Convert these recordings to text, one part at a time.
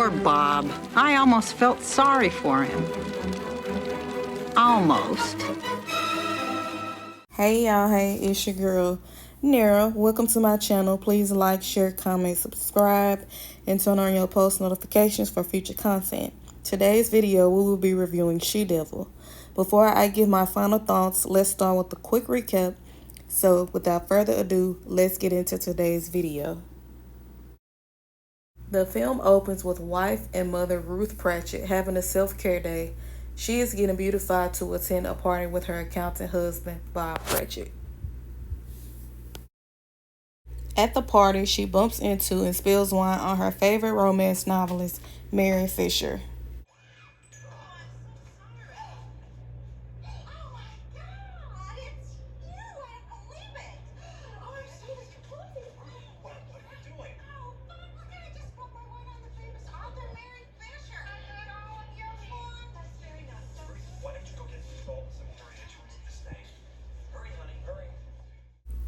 Poor Bob. I almost felt sorry for him. Almost. Hey y'all, hey, it's your girl Nara. Welcome to my channel. Please like, share, comment, subscribe, and turn on your post notifications for future content. Today's video, we will be reviewing She-Devil. Before I give my final thoughts, let's start with a quick recap. So without further ado, let's get into today's video. The film opens with wife and mother Ruth Pratchett having a self-care day. She is getting beautified to attend a party with her accountant husband, Bob Pratchett. At the party, she bumps into and spills wine on her favorite romance novelist, Mary Fisher.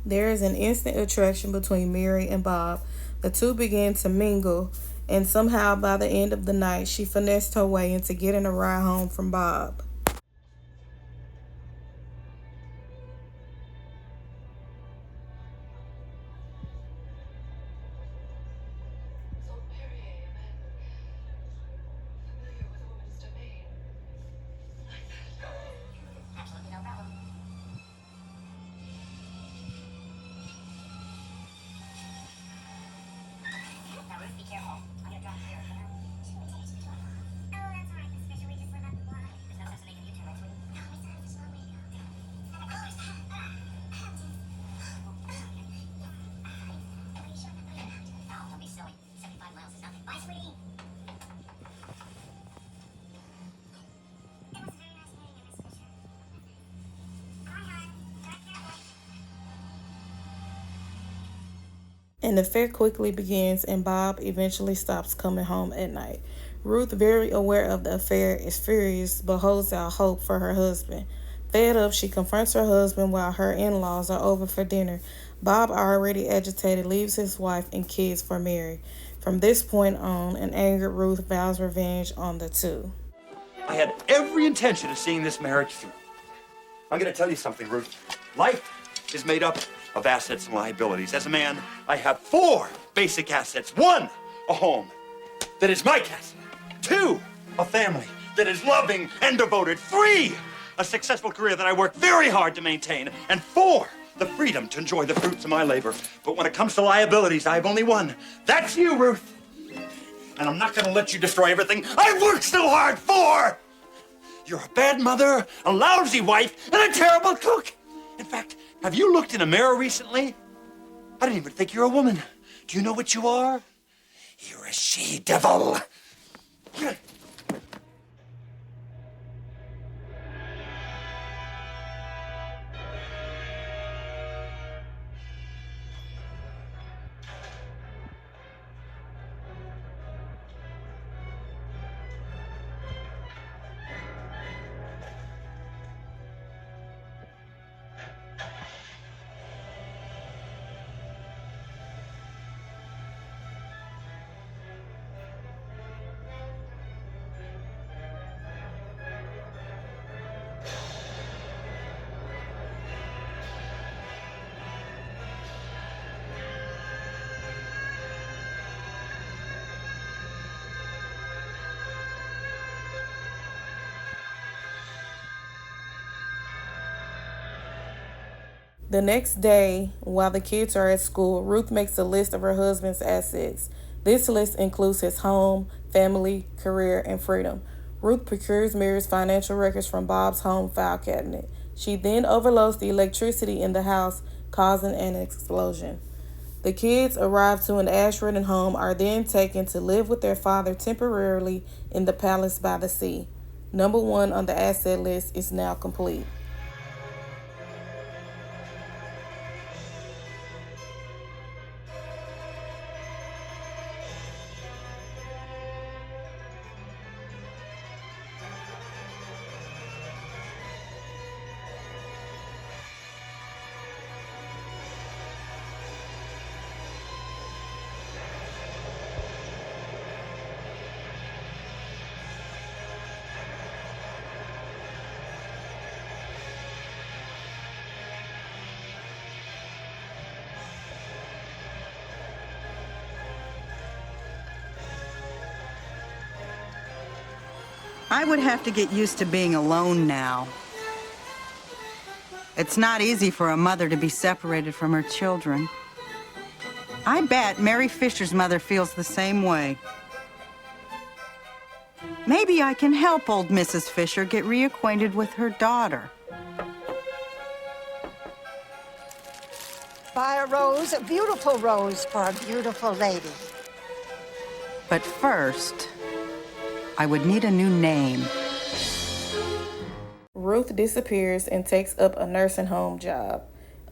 There is an instant attraction between Mary and Bob. The two begin to mingle, and somehow by the end of the night, she finessed her way into getting a ride home from Bob. And the affair quickly begins, and Bob eventually stops coming home at night. Ruth, very aware of the affair, is furious but holds out hope for her husband. Fed up, she confronts her husband while her in-laws are over for dinner. Bob, already agitated, leaves his wife and kids for Mary. From this point on, an angered Ruth vows revenge on the two. I had every intention of seeing this marriage through. I'm going to tell you something, Ruth. Life is made up of assets and liabilities. As a man, I have 4 basic assets. 1, a home that is my castle. 2, a family that is loving and devoted. 3, a successful career that I work very hard to maintain. And 4, the freedom to enjoy the fruits of my labor. But when it comes to liabilities, I have only 1. That's you, Ruth. And I'm not going to let you destroy everything I've worked so hard for. You're a bad mother, a lousy wife, and a terrible cook. In fact, have you looked in a mirror recently? I didn't even think you're a woman. Do you know what you are? You're a she-devil. The next day, while the kids are at school, Ruth makes a list of her husband's assets. This list includes his home, family, career, and freedom. Ruth procures Mary's financial records from Bob's home file cabinet. She then overloads the electricity in the house, causing an explosion. The kids arrive to an ash-ridden home, are then taken to live with their father temporarily in the palace by the sea. Number 1 on the asset list is now complete. I would have to get used to being alone now. It's not easy for a mother to be separated from her children. I bet Mary Fisher's mother feels the same way. Maybe I can help old Mrs. Fisher get reacquainted with her daughter. Buy a rose, a beautiful rose for a beautiful lady. But first, I would need a new name. Ruth disappears and takes up a nursing home job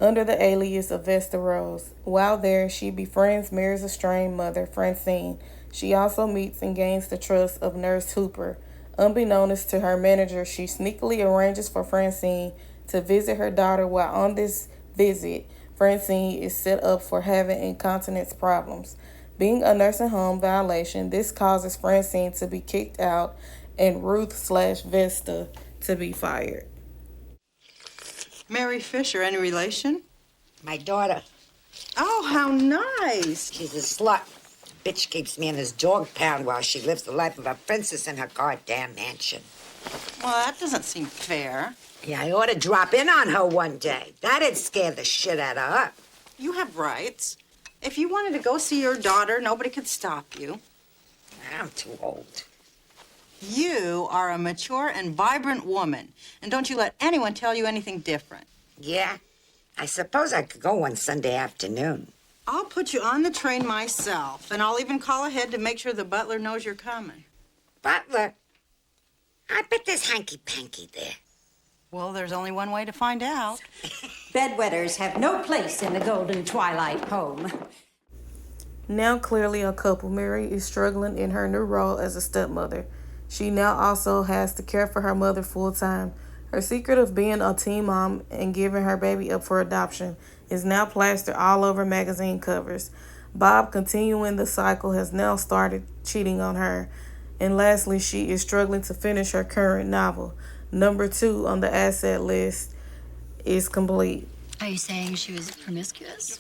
under the alias of Vesta Rose. While there, she befriends Mary's estranged mother, Francine. She also meets and gains the trust of Nurse Hooper. Unbeknownst to her manager, she sneakily arranges for Francine to visit her daughter. While on this visit, Francine is set up for having incontinence problems. Being a nursing home violation, this causes Francine to be kicked out and Ruth/Vesta to be fired. Mary Fisher, any relation? My daughter, Oh, how nice. she's a slut. Bitch keeps me in his dog pound while she lives the life of a princess in her goddamn mansion. Well, that doesn't seem fair. Yeah, I ought to drop in on her one day. That'd scare the shit out of her. You have rights. If you wanted to go see your daughter, nobody could stop you. I'm too old. You are a mature and vibrant woman, and don't you let anyone tell you anything different. Yeah, I suppose I could go one Sunday afternoon. I'll put you on the train myself, and I'll even call ahead to make sure the butler knows you're coming. Butler, I bet there's hanky-panky there. Well, there's only one way to find out. Bedwetters have no place in the Golden Twilight home. Now clearly a couple, Mary is struggling in her new role as a stepmother. She now also has to care for her mother full time. Her secret of being a teen mom and giving her baby up for adoption is now plastered all over magazine covers. Bob, continuing the cycle, has now started cheating on her. And lastly, she is struggling to finish her current novel. Number 2 on the asset list is complete. Are you saying she was promiscuous?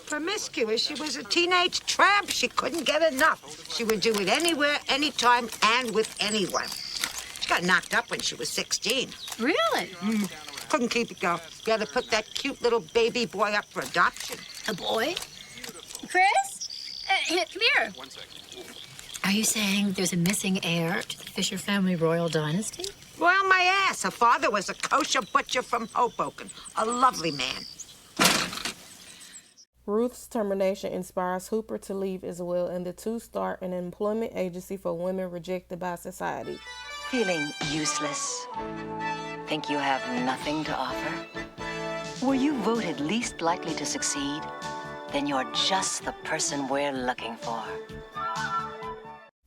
Promiscuous. She was a teenage tramp. She couldn't get enough. She would do it anywhere, anytime, and with anyone. She got knocked up when she was 16. Really? Couldn't keep it going. You had to put that cute little baby boy up for adoption. A boy? Chris? Come here. Are you saying there's a missing heir to the Fisher family royal dynasty? Well, my ass. Her father was a kosher butcher from Hoboken. A lovely man. Ruth's termination inspires Hooper to leave as well, and the two start an employment agency for women rejected by society. Feeling useless? Think you have nothing to offer? Were you voted least likely to succeed? Then you're just the person we're looking for.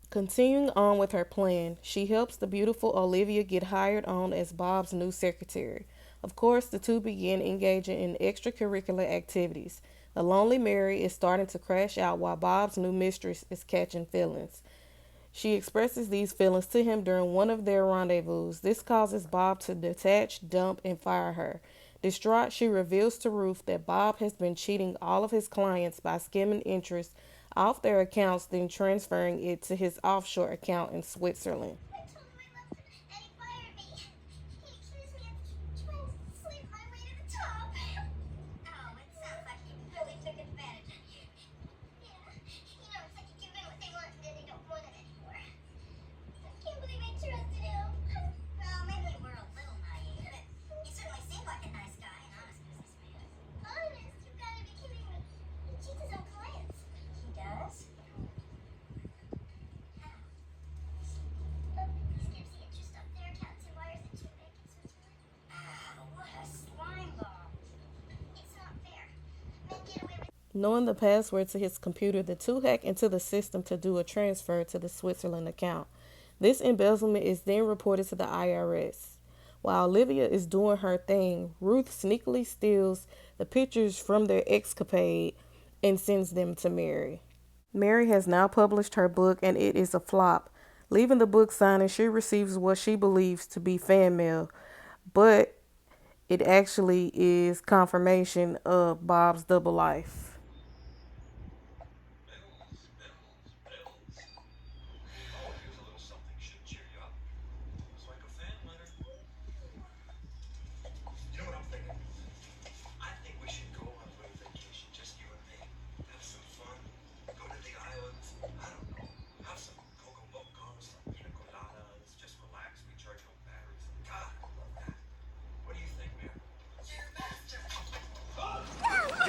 Continuing on with her plan, she helps the beautiful Olivia get hired on as Bob's new secretary. Of course, the two begin engaging in extracurricular activities. The lonely Mary is starting to crash out while Bob's new mistress is catching feelings. She expresses these feelings to him during one of their rendezvous. This causes Bob to detach, dump, and fire her. Distraught, she reveals to Ruth that Bob has been cheating all of his clients by skimming interest off their accounts, then transferring it to his offshore account in Switzerland. Knowing the password to his computer, the two hack into the system to do a transfer to the Switzerland account. This embezzlement is then reported to the IRS. While Olivia is doing her thing, Ruth sneakily steals the pictures from their escapade and sends them to Mary. Mary has now published her book and it is a flop. Leaving the book signing, she receives what she believes to be fan mail, but it actually is confirmation of Bob's double life.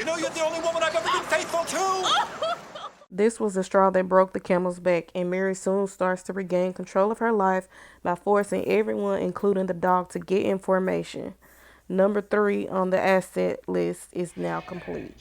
You know you're the only woman I've ever been faithful to! This was the straw that broke the camel's back, and Mary soon starts to regain control of her life by forcing everyone, including the dog, to get information. Number 3 on the asset list is now complete.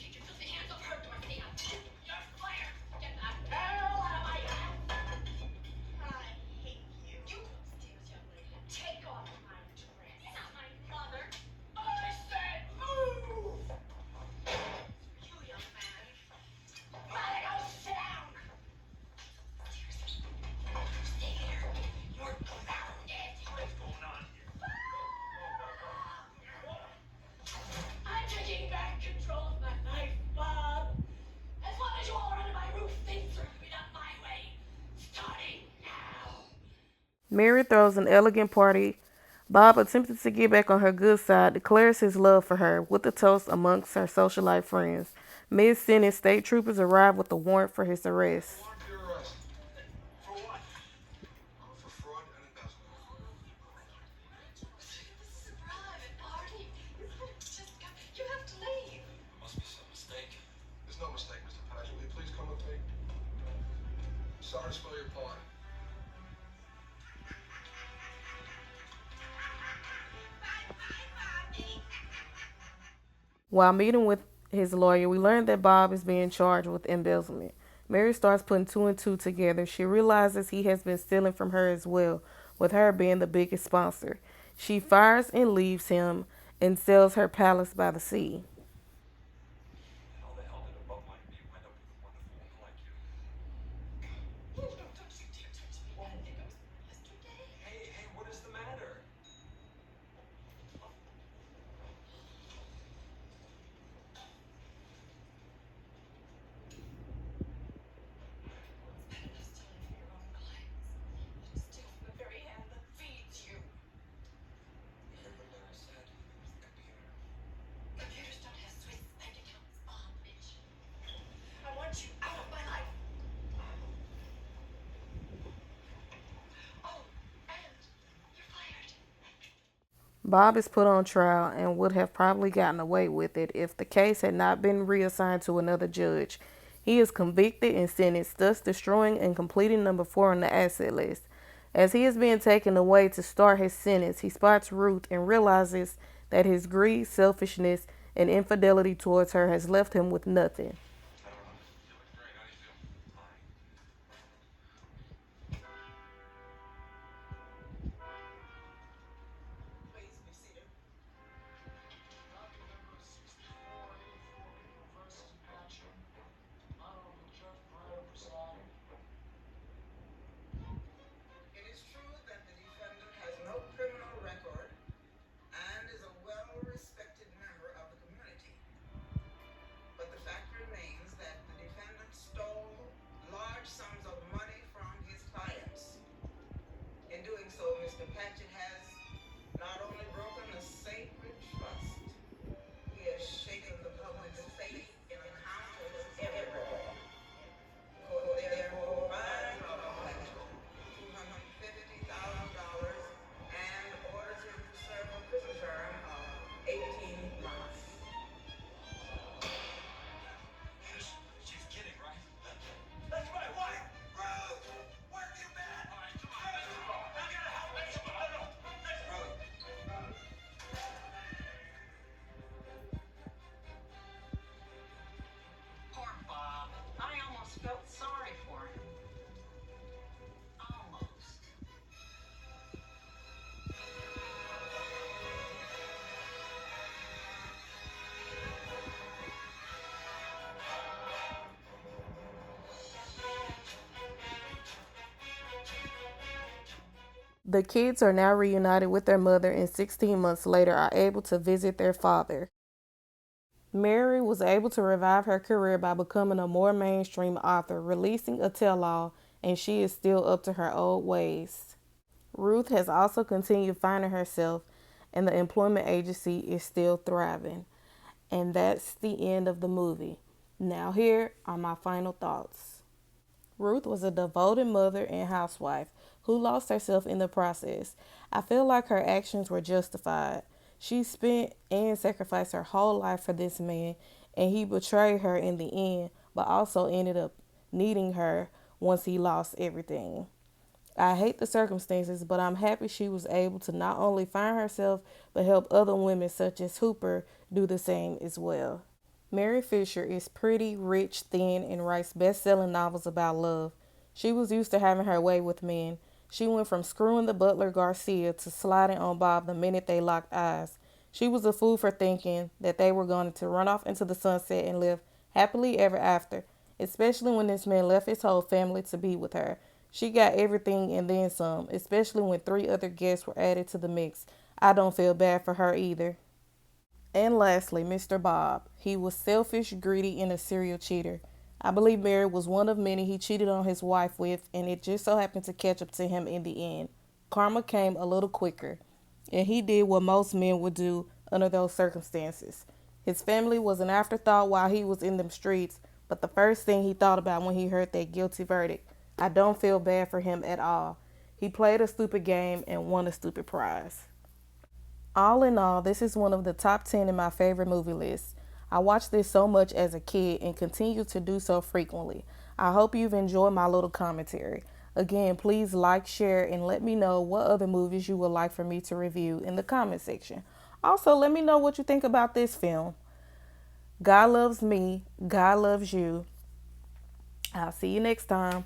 Mary throws an elegant party. Bob, attempting to get back on her good side, declares his love for her with a toast amongst her socialite friends. Mid-sentence, state troopers arrive with a warrant for his arrest. For what? For fraud and embezzlement. This is a private party. You have to leave. There must be some mistake. There's no mistake, Mr. Paget. Will you please come with me? Sorry to spoil your party. While meeting with his lawyer, we learn that Bob is being charged with embezzlement. Mary starts putting 2 and 2 together. She realizes he has been stealing from her as well, with her being the biggest sponsor. She fires and leaves him and sells her palace by the sea. How the hell did a bum like me wind up with a wonderful woman like you? Don't you dare touch me. I think I was yesterday. Hey, what is the matter? Stealing from your own clients. You steal from the very hand that feeds you. You heard what Lara said. Computer. Computers don't have Swiss bank accounts, Bob, bitch. I want you out of my life. Oh, and you're fired. Bob is put on trial and would have probably gotten away with it if the case had not been reassigned to another judge. He is convicted and sentenced, thus destroying and completing number 4 on the asset list. As he is being taken away to start his sentence, he spots Ruth and realizes that his greed, selfishness, and infidelity towards her has left him with nothing. I don't know. You look great. How do you feel? Fine. Please be seated. It is true that the defendant has no criminal record and is a well-respected member of the community. But the fact remains that the defendant stole large sums of money from his clients. In doing so, Mr. Patchett has not only broken a sacred trust, he has shaken the public's faith in accountants everywhere. Court therefore finds $250,000 and orders him to serve a prison term of 18 months. She's kidding, right? That's my wife! Ruth! Where have you been? All right, come on. I gotta help me. Come on. That's Ruth. Poor Bob. I almost felt sorry for him. Almost. The kids are now reunited with their mother and 16 months later are able to visit their father. Mary was able to revive her career by becoming a more mainstream author, releasing a tell-all, and she is still up to her old ways. Ruth has also continued finding herself, and the employment agency is still thriving. And that's the end of the movie. Now here are my final thoughts. Ruth was a devoted mother and housewife who lost herself in the process. I feel like her actions were justified. She spent and sacrificed her whole life for this man, and he betrayed her in the end, but also ended up needing her once he lost everything. I hate the circumstances, but I'm happy she was able to not only find herself, but help other women such as Hooper do the same as well. Mary Fisher is pretty, rich, thin, and writes best-selling novels about love. She was used to having her way with men. She went from screwing the butler Garcia to sliding on Bob the minute they locked eyes. She was a fool for thinking that they were going to run off into the sunset and live happily ever after, especially when this man left his whole family to be with her. She got everything and then some, especially when 3 other guests were added to the mix. I don't feel bad for her either. And lastly, Mr. Bob. He was selfish, greedy, and a serial cheater. I believe Mary was one of many he cheated on his wife with, and it just so happened to catch up to him in the end. Karma came a little quicker, and he did what most men would do under those circumstances. His family was an afterthought while he was in them streets, but the first thing he thought about when he heard that guilty verdict. I don't feel bad for him at all. He played a stupid game and won a stupid prize. All in all, this is one of the top 10 in my favorite movie lists. I watched this so much as a kid and continue to do so frequently. I hope you've enjoyed my little commentary. Again, please like, share, and let me know what other movies you would like for me to review in the comment section. Also, let me know what you think about this film. God loves me. God loves you. I'll see you next time.